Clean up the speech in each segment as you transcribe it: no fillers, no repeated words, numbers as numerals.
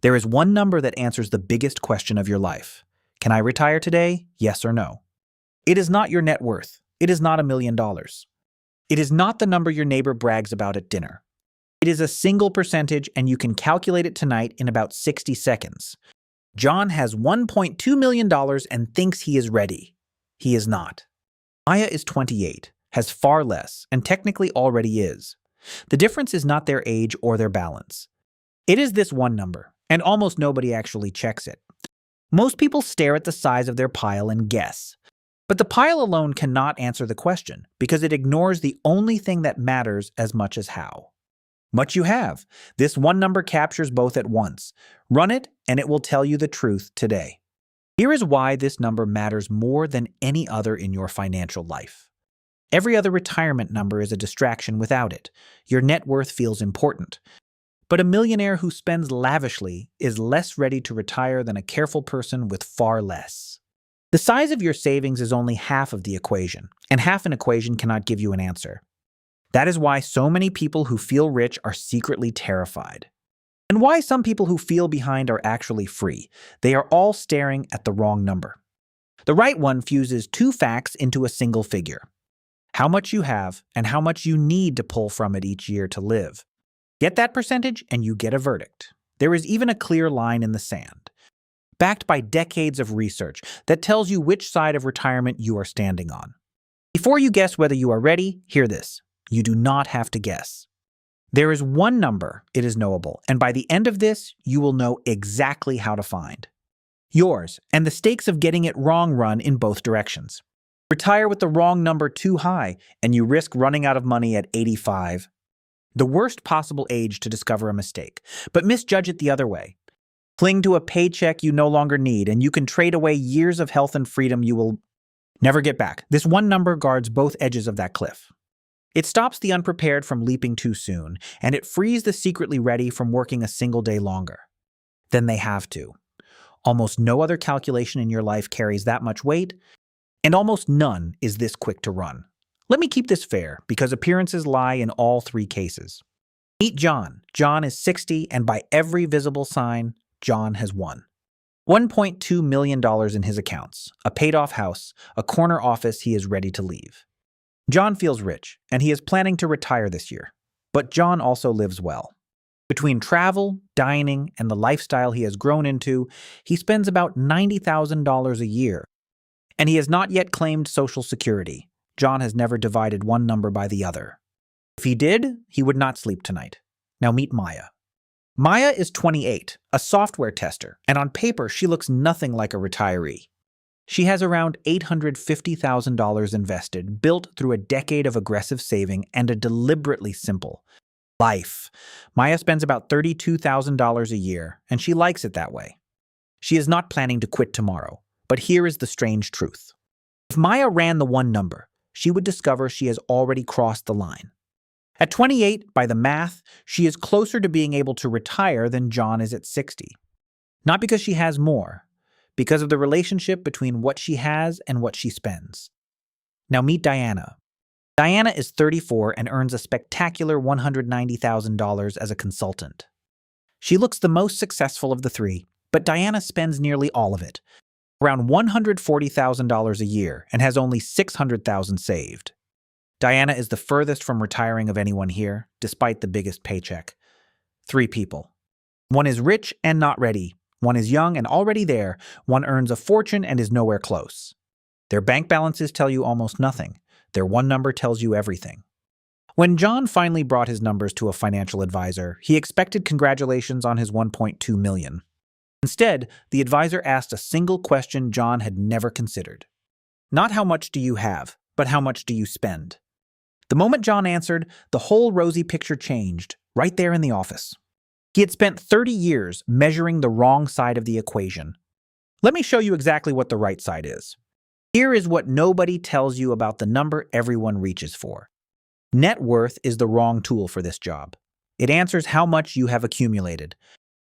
There is one number that answers the biggest question of your life. Can I retire today? Yes or no? It is not your net worth. It is not $1 million. It is not the number your neighbor brags about at dinner. It is a single percentage, and you can calculate it tonight in about 60 seconds. John has $1.2 million and thinks he is ready. He is not. Maya is 28, has far less, and technically already is. The difference is not their age or their balance. It is this one number, and almost nobody actually checks it. Most people stare at the size of their pile and guess. But the pile alone cannot answer the question because it ignores the only thing that matters as much as how much you have. This one number captures both at once. Run it, and it will tell you the truth today. Here is why this number matters more than any other in your financial life. Every other retirement number is a distraction without it. Your net worth feels important. But a millionaire who spends lavishly is less ready to retire than a careful person with far less. The size of your savings is only half of the equation, and half an equation cannot give you an answer. That is why so many people who feel rich are secretly terrified. And why some people who feel behind are actually free. They are all staring at the wrong number. The right one fuses two facts into a single figure. How much you have and how much you need to pull from it each year to live. Get that percentage and you get a verdict. There is even a clear line in the sand, backed by decades of research that tells you which side of retirement you are standing on. Before you guess whether you are ready, hear this. You do not have to guess. There is one number, it is knowable, and by the end of this, you will know exactly how to find yours, and the stakes of getting it wrong run in both directions. Retire with the wrong number too high, and you risk running out of money at 85. The worst possible age to discover a mistake, but misjudge it the other way. Cling to a paycheck you no longer need, and you can trade away years of health and freedom you will never get back. This one number guards both edges of that cliff. It stops the unprepared from leaping too soon, and it frees the secretly ready from working a single day longer than they have to. Almost no other calculation in your life carries that much weight, and almost none is this quick to run. Let me keep this fair, because appearances lie in all three cases. Meet John. John is 60, and by every visible sign, John has won. $1.2 million in his accounts, a paid-off house, a corner office he is ready to leave. John feels rich, and he is planning to retire this year. But John also lives well. Between travel, dining, and the lifestyle he has grown into, he spends about $90,000 a year. And he has not yet claimed Social Security. John has never divided one number by the other. If he did, he would not sleep tonight. Now meet Maya. Maya is 28, a software tester, and on paper she looks nothing like a retiree. She has around $850,000 invested, built through a decade of aggressive saving and a deliberately simple life. Maya spends about $32,000 a year, and she likes it that way. She is not planning to quit tomorrow, but here is the strange truth. If Maya ran the one number, she would discover she has already crossed the line. At 28, by the math, she is closer to being able to retire than John is at 60. Not because she has more, because of the relationship between what she has and what she spends. Now meet Diana. Diana is 34 and earns a spectacular $190,000 as a consultant. She looks the most successful of the three, but Diana spends nearly all of it, around $140,000 a year, and has only $600,000 saved. Diana is the furthest from retiring of anyone here, despite the biggest paycheck. 3 people. One is rich and not ready. One is young and already there. One earns a fortune and is nowhere close. Their bank balances tell you almost nothing. Their one number tells you everything. When John finally brought his numbers to a financial advisor, he expected congratulations on his $1.2 million. Instead, the advisor asked a single question John had never considered. Not how much do you have, but how much do you spend? The moment John answered, the whole rosy picture changed, right there in the office. He had spent 30 years measuring the wrong side of the equation. Let me show you exactly what the right side is. Here is what nobody tells you about the number everyone reaches for. Net worth is the wrong tool for this job. It answers how much you have accumulated,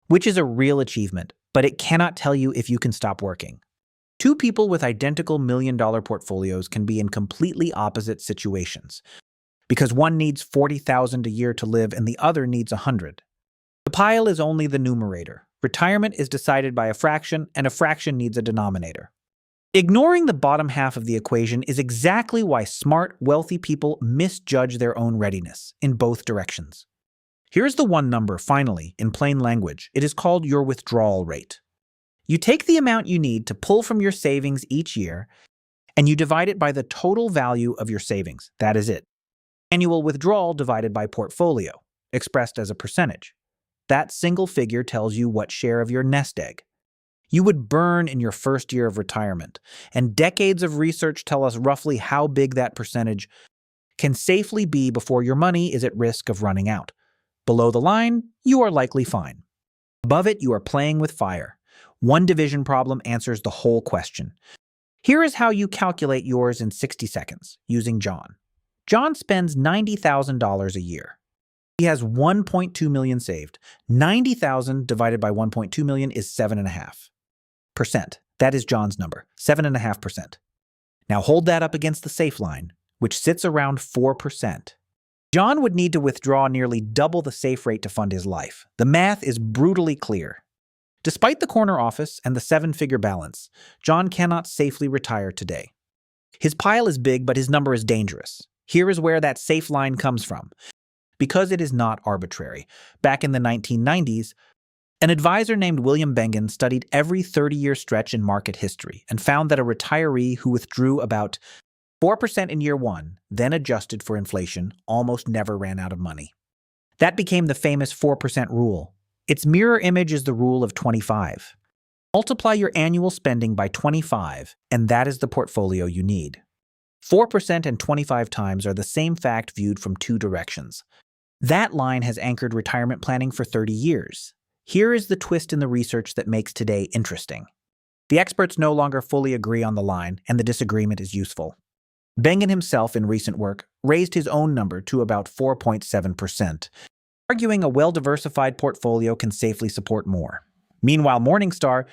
which is a real achievement, but it cannot tell you if you can stop working. 2 people with identical million-dollar portfolios can be in completely opposite situations, because one needs $40,000 a year to live and the other needs $100,000. The pile is only the numerator. Retirement is decided by a fraction, and a fraction needs a denominator. Ignoring the bottom half of the equation is exactly why smart, wealthy people misjudge their own readiness in both directions. Here's the one number, finally, in plain language. It is called your withdrawal rate. You take the amount you need to pull from your savings each year, and you divide it by the total value of your savings. That is it. Annual withdrawal divided by portfolio, expressed as a percentage. That single figure tells you what share of your nest egg you would burn in your first year of retirement, and decades of research tell us roughly how big that percentage can safely be before your money is at risk of running out. Below the line, you are likely fine. Above it, you are playing with fire. One division problem answers the whole question. Here is how you calculate yours in 60 seconds, using John. John spends $90,000 a year. He has $1.2 million saved. 90,000 divided by 1.2 million is 7.5%. That is John's number, 7.5%. Now hold that up against the safe line, which sits around 4%. John would need to withdraw nearly double the safe rate to fund his life. The math is brutally clear. Despite the corner office and the seven-figure balance, John cannot safely retire today. His pile is big, but his number is dangerous. Here is where that safe line comes from. Because it is not arbitrary. Back in the 1990s, an advisor named William Bengen studied every 30-year stretch in market history and found that a retiree who withdrew about 4% in year one, then adjusted for inflation, almost never ran out of money. That became the famous 4% rule. Its mirror image is the rule of 25. Multiply your annual spending by 25, and that is the portfolio you need. 4% and 25 times are the same fact viewed from two directions. That line has anchored retirement planning for 30 years. Here is the twist in the research that makes today interesting. The experts no longer fully agree on the line, and the disagreement is useful. Bengen himself, in recent work, raised his own number to about 4.7%, arguing a well-diversified portfolio can safely support more. Meanwhile, Morningstar,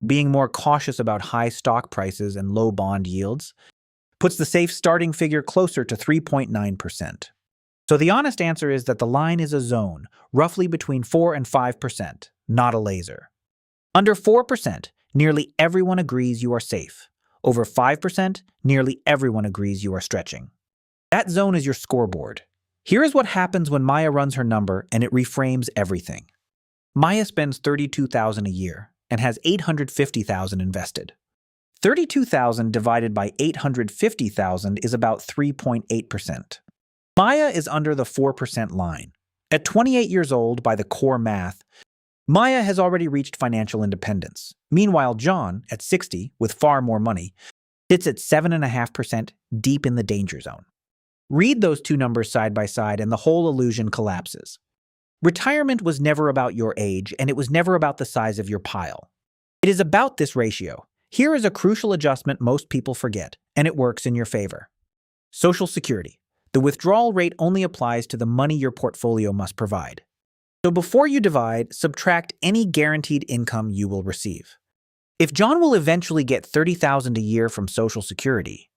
being more cautious about high stock prices and low bond yields, puts the safe starting figure closer to 3.9%. So the honest answer is that the line is a zone, roughly between 4 and 5%, not a laser. Under 4%, nearly everyone agrees you are safe. Over 5%, nearly everyone agrees you are stretching. That zone is your scoreboard. Here is what happens when Maya runs her number and it reframes everything. Maya spends $32,000 a year and has $850,000 invested. $32,000 divided by $850,000 is about 3.8%. Maya is under the 4% line. At 28 years old, by the core math, Maya has already reached financial independence. Meanwhile, John, at 60, with far more money, sits at 7.5% deep in the danger zone. Read those two numbers side by side and the whole illusion collapses. Retirement was never about your age, and it was never about the size of your pile. It is about this ratio. Here is a crucial adjustment most people forget, and it works in your favor. Social Security. The withdrawal rate only applies to the money your portfolio must provide. So before you divide, subtract any guaranteed income you will receive. If John will eventually get $30,000 a year from Social Security,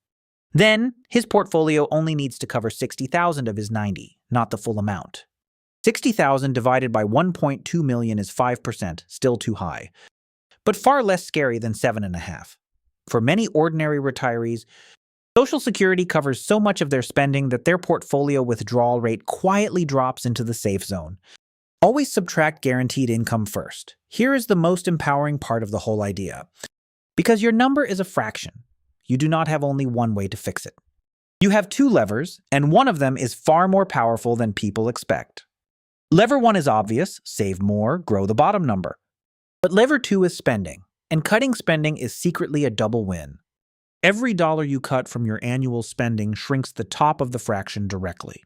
then his portfolio only needs to cover $60,000 of his $90,000, not the full amount. $60,000 divided by $1.2 million is 5%, still too high, but far less scary than 7.5%. For many ordinary retirees, Social Security covers so much of their spending that their portfolio withdrawal rate quietly drops into the safe zone. Always subtract guaranteed income first. Here is the most empowering part of the whole idea. Because your number is a fraction, you do not have only one way to fix it. You have two levers, and one of them is far more powerful than people expect. Lever 1 is obvious: save more, grow the bottom number. But lever 2 is spending, and cutting spending is secretly a double win. Every dollar you cut from your annual spending shrinks the top of the fraction directly.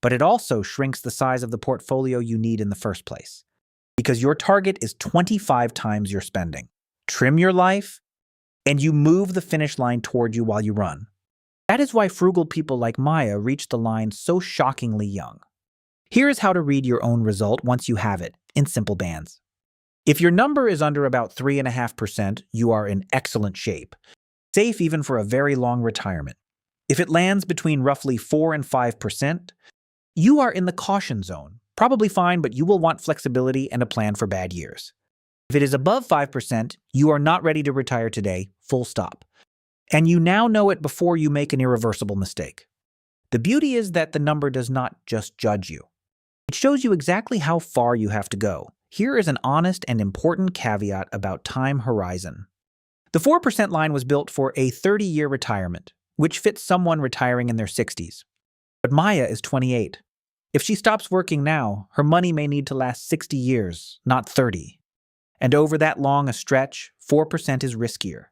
But it also shrinks the size of the portfolio you need in the first place. Because your target is 25 times your spending. Trim your life, and you move the finish line toward you while you run. That is why frugal people like Maya reach the line so shockingly young. Here is how to read your own result once you have it, in simple bands. If your number is under about 3.5%, you are in excellent shape. Safe even for a very long retirement. If it lands between roughly 4 and 5%, you are in the caution zone. Probably fine, but you will want flexibility and a plan for bad years. If it is above 5%, you are not ready to retire today, full stop. And you now know it before you make an irreversible mistake. The beauty is that the number does not just judge you. It shows you exactly how far you have to go. Here is an honest and important caveat about time horizon. The 4% line was built for a 30-year retirement, which fits someone retiring in their 60s. But Maya is 28. If she stops working now, her money may need to last 60 years, not 30. And over that long a stretch, 4% is riskier.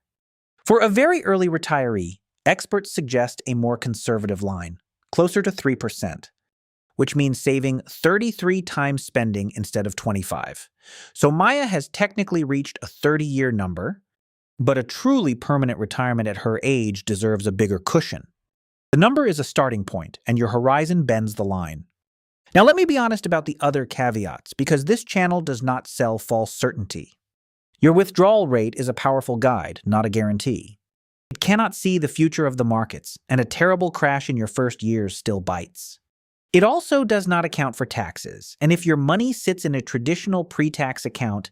For a very early retiree, experts suggest a more conservative line, closer to 3%, which means saving 33 times spending instead of 25. So Maya has technically reached a 30-year number, but a truly permanent retirement at her age deserves a bigger cushion. The number is a starting point, and your horizon bends the line. Now let me be honest about the other caveats, because this channel does not sell false certainty. Your withdrawal rate is a powerful guide, not a guarantee. It cannot see the future of the markets, and a terrible crash in your first years still bites. It also does not account for taxes, and if your money sits in a traditional pre-tax account,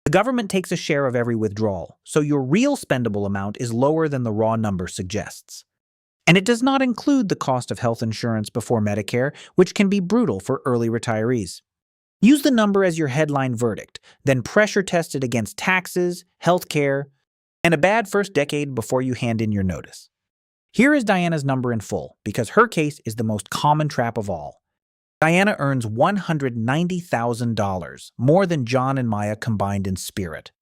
the government takes a share of every withdrawal, so your real spendable amount is lower than the raw number suggests. And it does not include the cost of health insurance before Medicare, which can be brutal for early retirees. Use the number as your headline verdict, then pressure test it against taxes, healthcare, and a bad first decade before you hand in your notice. Here is Diana's number in full, because her case is the most common trap of all. Diana earns $190,000, more than John and Maya combined in spirit.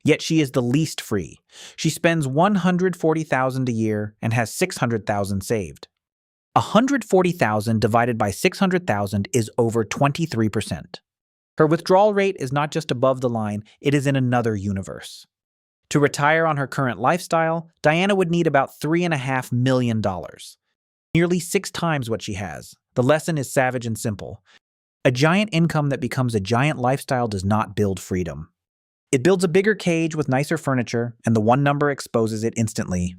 Yet she is the least free. She spends $140,000 a year and has $600,000 saved. $140,000 divided by $600,000 is over 23%. Her withdrawal rate is not just above the line, it is in another universe. To retire on her current lifestyle, Diana would need about $3.5 million. Nearly 6 times what she has. The lesson is savage and simple. A giant income that becomes a giant lifestyle does not build freedom. It builds a bigger cage with nicer furniture, and the one number exposes it instantly.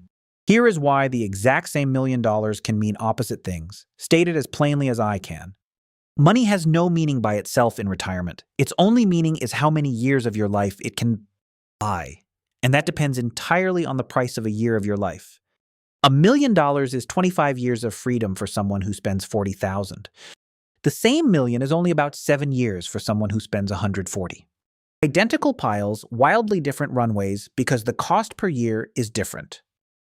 Here is why the exact same $1 million can mean opposite things, stated as plainly as I can. Money has no meaning by itself in retirement. Its only meaning is how many years of your life it can buy. And that depends entirely on the price of a year of your life. $1 million is 25 years of freedom for someone who spends $40,000. The same million is only about 7 years for someone who spends $140,000. Identical piles, wildly different runways because the cost per year is different.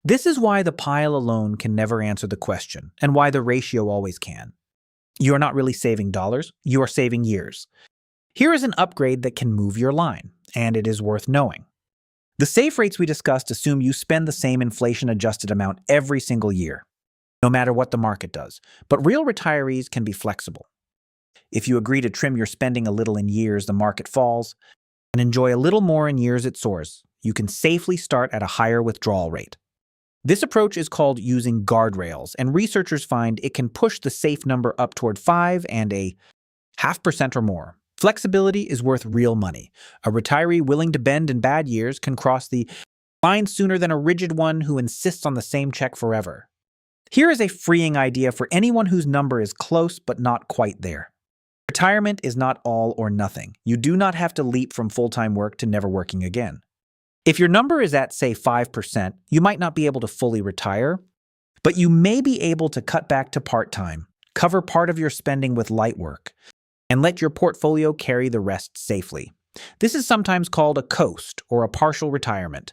This is why the pile alone can never answer the question, and why the ratio always can. You are not really saving dollars, you are saving years. Here is an upgrade that can move your line, and it is worth knowing. The safe rates we discussed assume you spend the same inflation-adjusted amount every single year, no matter what the market does. But real retirees can be flexible. If you agree to trim your spending a little in years the market falls, and enjoy a little more in years it soars, you can safely start at a higher withdrawal rate. This approach is called using guardrails, and researchers find it can push the safe number up toward 5 and a 0.5% or more. Flexibility is worth real money. A retiree willing to bend in bad years can cross the line sooner than a rigid one who insists on the same check forever. Here is a freeing idea for anyone whose number is close but not quite there. Retirement is not all or nothing. You do not have to leap from full-time work to never working again. If your number is at, say, 5%, you might not be able to fully retire, but you may be able to cut back to part-time, cover part of your spending with light work, and let your portfolio carry the rest safely. This is sometimes called a coast or a partial retirement,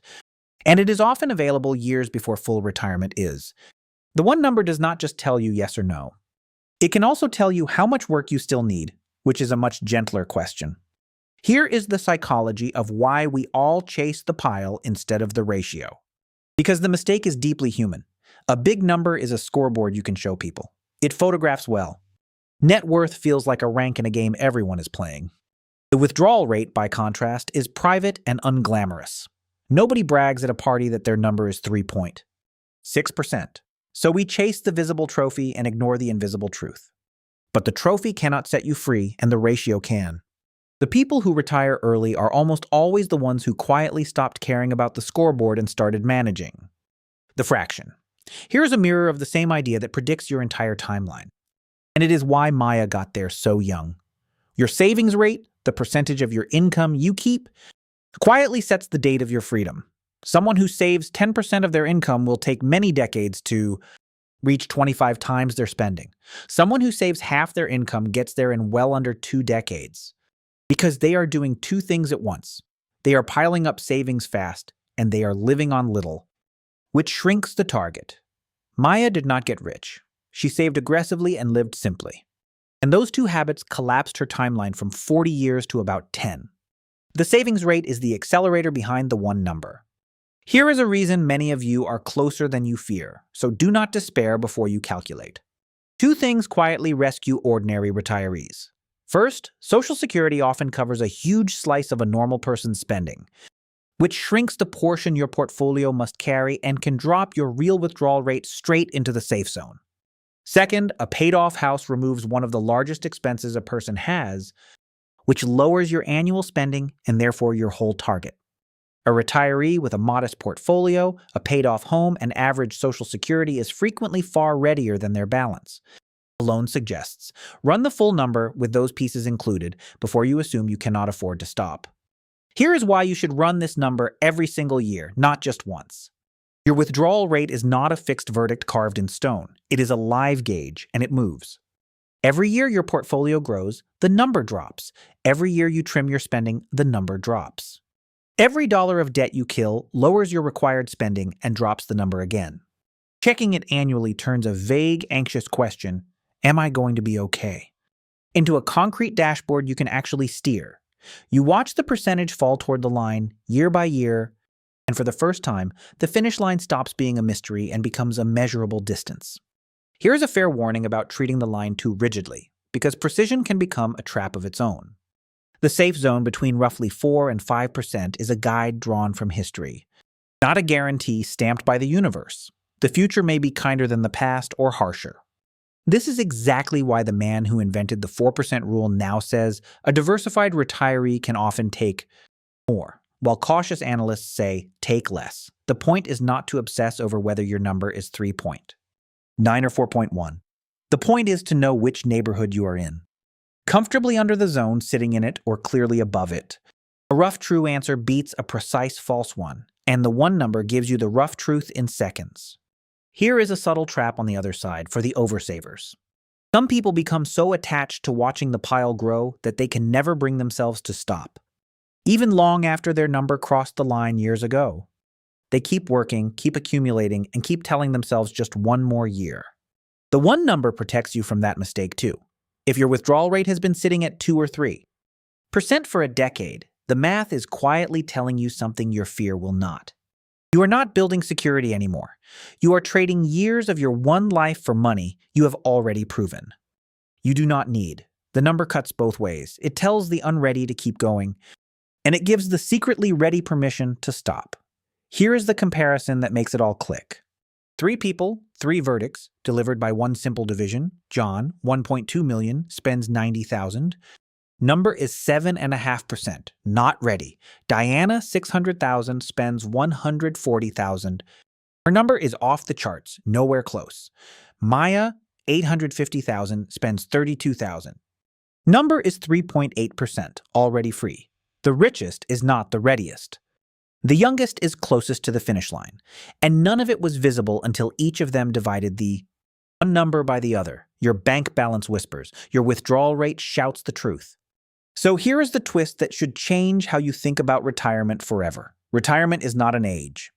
and it is often available years before full retirement is. The one number does not just tell you yes or no. It can also tell you how much work you still need, which is a much gentler question. Here is the psychology of why we all chase the pile instead of the ratio. Because the mistake is deeply human. A big number is a scoreboard you can show people. It photographs well. Net worth feels like a rank in a game everyone is playing. The withdrawal rate, by contrast, is private and unglamorous. Nobody brags at a party that their number is 3.6%. So we chase the visible trophy and ignore the invisible truth. But the trophy cannot set you free, and the ratio can. The people who retire early are almost always the ones who quietly stopped caring about the scoreboard and started managing the fraction. Here is a mirror of the same idea that predicts your entire timeline. And it is why Maya got there so young. Your savings rate, the percentage of your income you keep, quietly sets the date of your freedom. Someone who saves 10% of their income will take many decades to reach 25 times their spending. Someone who saves half their income gets there in well under 2 decades because they are doing two things at once. They are piling up savings fast and they are living on little, which shrinks the target. Maya did not get rich. She saved aggressively and lived simply. And those two habits collapsed her timeline from 40 years to about 10. The savings rate is the accelerator behind the one number. Here is a reason many of you are closer than you fear, so do not despair before you calculate. Two things quietly rescue ordinary retirees. First, Social Security often covers a huge slice of a normal person's spending, which shrinks the portion your portfolio must carry and can drop your real withdrawal rate straight into the safe zone. Second, a paid-off house removes one of the largest expenses a person has, which lowers your annual spending and therefore your whole target. A retiree with a modest portfolio, a paid-off home, and average Social Security is frequently far readier than their balance. Alone suggests, run the full number with those pieces included before you assume you cannot afford to stop. Here is why you should run this number every single year, not just once. Your withdrawal rate is not a fixed verdict carved in stone. It is a live gauge, and it moves. Every year your portfolio grows, the number drops. Every year you trim your spending, the number drops. Every dollar of debt you kill lowers your required spending and drops the number again. Checking it annually turns a vague, anxious question, am I going to be okay, into a concrete dashboard you can actually steer. You watch the percentage fall toward the line year by year, and for the first time, the finish line stops being a mystery and becomes a measurable distance. Here is a fair warning about treating the line too rigidly, because precision can become a trap of its own. The safe zone between roughly 4 and 5% is a guide drawn from history, not a guarantee stamped by the universe. The future may be kinder than the past or harsher. This is exactly why the man who invented the 4% rule now says a diversified retiree can often take more, while cautious analysts say take less. The point is not to obsess over whether your number is 3.9 or 4.1. The point is to know which neighborhood you are in. Comfortably under the zone, sitting in it, or clearly above it. A rough true answer beats a precise false one, and the one number gives you the rough truth in seconds. Here is a subtle trap on the other side for the oversavers. Some people become so attached to watching the pile grow that they can never bring themselves to stop, even long after their number crossed the line years ago. They keep working, keep accumulating, and keep telling themselves just one more year. The one number protects you from that mistake too. If your withdrawal rate has been sitting at 2 or 3% for a decade, the math is quietly telling you something your fear will not. You are not building security anymore. You are trading years of your one life for money you have already proven. You do not need. The number cuts both ways. It tells the unready to keep going, and it gives the secretly ready permission to stop. Here is the comparison that makes it all click. 3 people, 3 verdicts, delivered by one simple division. John, 1.2 million, spends 90,000. Number is 7.5%, not ready. Diana, 600,000, spends 140,000. Her number is off the charts, nowhere close. Maya, 850,000, spends 32,000. Number is 3.8%, already free. The richest is not the readiest. The youngest is closest to the finish line, and none of it was visible until each of them divided the one number by the other. Your bank balance whispers. Your withdrawal rate shouts the truth. So here is the twist that should change how you think about retirement forever. Retirement is not an age.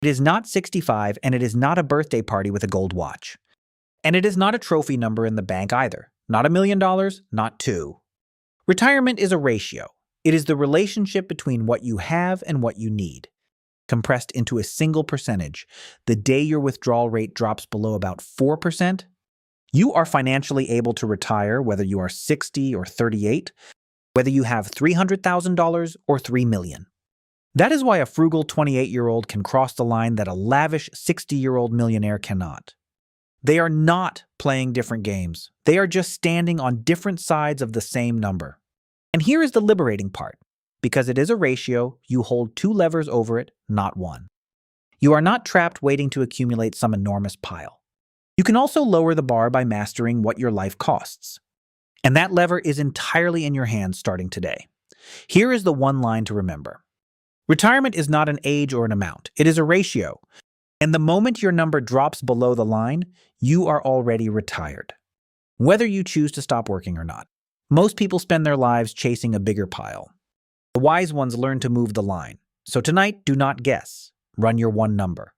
It is not 65, and it is not a birthday party with a gold watch. And it is not a trophy number in the bank either. Not $1 million, not 2. Retirement is a ratio. It is the relationship between what you have and what you need, compressed into a single percentage. The day your withdrawal rate drops below about 4%, you are financially able to retire whether you are 60 or 38, whether you have $300,000 or $3 million. That is why a frugal 28-year-old can cross the line that a lavish 60-year-old millionaire cannot. They are not playing different games. They are just standing on different sides of the same number. And here is the liberating part. Because it is a ratio, you hold 2 levers over it, not 1. You are not trapped waiting to accumulate some enormous pile. You can also lower the bar by mastering what your life costs. And that lever is entirely in your hands starting today. Here is the one line to remember. Retirement is not an age or an amount. It is a ratio. And the moment your number drops below the line, you are already retired. Whether you choose to stop working or not. Most people spend their lives chasing a bigger pile. The wise ones learn to move the line. So tonight, do not guess. Run your one number.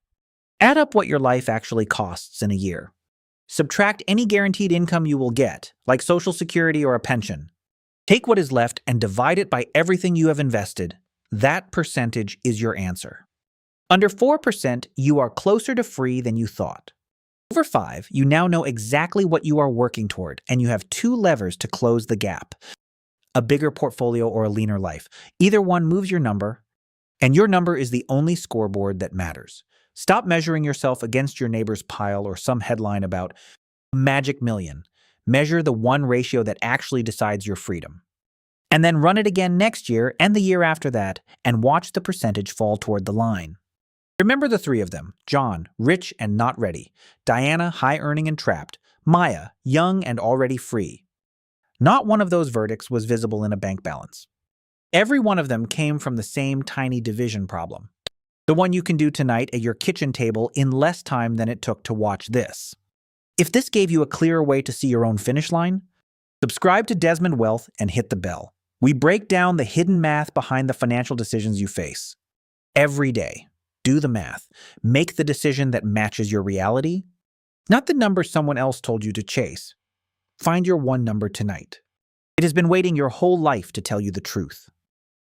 Add up what your life actually costs in a year. Subtract any guaranteed income you will get, like Social Security or a pension. Take what is left and divide it by everything you have invested. That percentage is your answer. Under 4%, you are closer to free than you thought. Over 5, you now know exactly what you are working toward, and you have 2 levers to close the gap. A bigger portfolio or a leaner life. Either one moves your number, and your number is the only scoreboard that matters. Stop measuring yourself against your neighbor's pile or some headline about magic million. Measure the one ratio that actually decides your freedom. And then run it again next year and the year after that, and watch the percentage fall toward the line. Remember the 3 of them: John, rich and not ready; Diana, high-earning and trapped; Maya, young and already free. Not one of those verdicts was visible in a bank balance. Every one of them came from the same tiny division problem. The one you can do tonight at your kitchen table in less time than it took to watch this. If this gave you a clearer way to see your own finish line, subscribe to Desmond Wealth and hit the bell. We break down the hidden math behind the financial decisions you face. Every day. Do the math. Make the decision that matches your reality, not the number someone else told you to chase. Find your one number tonight. It has been waiting your whole life to tell you the truth.